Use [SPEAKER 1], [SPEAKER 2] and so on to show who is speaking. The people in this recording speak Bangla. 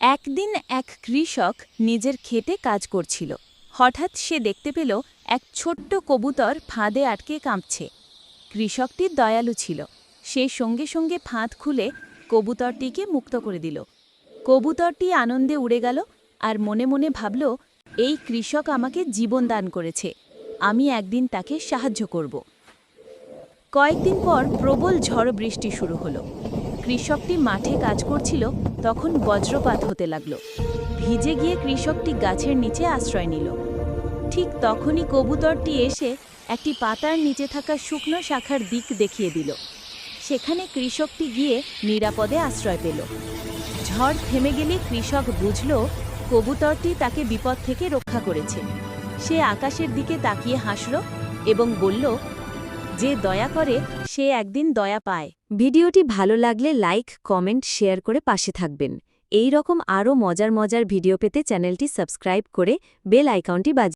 [SPEAKER 1] একদিন এক কৃষক নিজের ক্ষেতে কাজ করছিল। হঠাৎ সে দেখতে পেল এক ছোট্ট কবুতর ফাঁদে আটকে কাঁপছে। কৃষকটি দয়ালু ছিল। সে সঙ্গে সঙ্গে ফাঁদ খুলে কবুতরটিকে মুক্ত করে দিল। কবুতরটি আনন্দে উড়ে গেল আর মনে মনে ভাবল, এই কৃষক আমাকে জীবন দান করেছে, আমি একদিন তাকে সাহায্য করব। কয়েকদিন পর প্রবল ঝড় বৃষ্টি শুরু হলো। কৃষকটি মাঠে কাজ করছিল, তখন বজ্রপাত হতে লাগল। ভিজে গিয়ে কৃষকটি গাছের নিচে আশ্রয় নিল। ঠিক তখনই কবুতরটি এসে একটি পাতার নিচে থাকা শুকনো শাখার দিক দেখিয়ে দিল। সেখানে কৃষকটি গিয়ে নিরাপদে আশ্রয় পেল। ঝড় থেমে গেলে কৃষক বুঝল কবুতরটি তাকে বিপদ থেকে রক্ষা করেছে। সে আকাশের দিকে তাকিয়ে হাসল এবং বলল, যে দয়া করে সে একদিন দয়া পায়।
[SPEAKER 2] ভিডিওটি ভালো লাগলে লাইক, কমেন্ট, শেয়ার করে পাশে থাকবেন। এই রকম আরও মজার মজার ভিডিও পেতে চ্যানেলটি সাবস্ক্রাইব করে বেল আইকনটি বাজিয়ে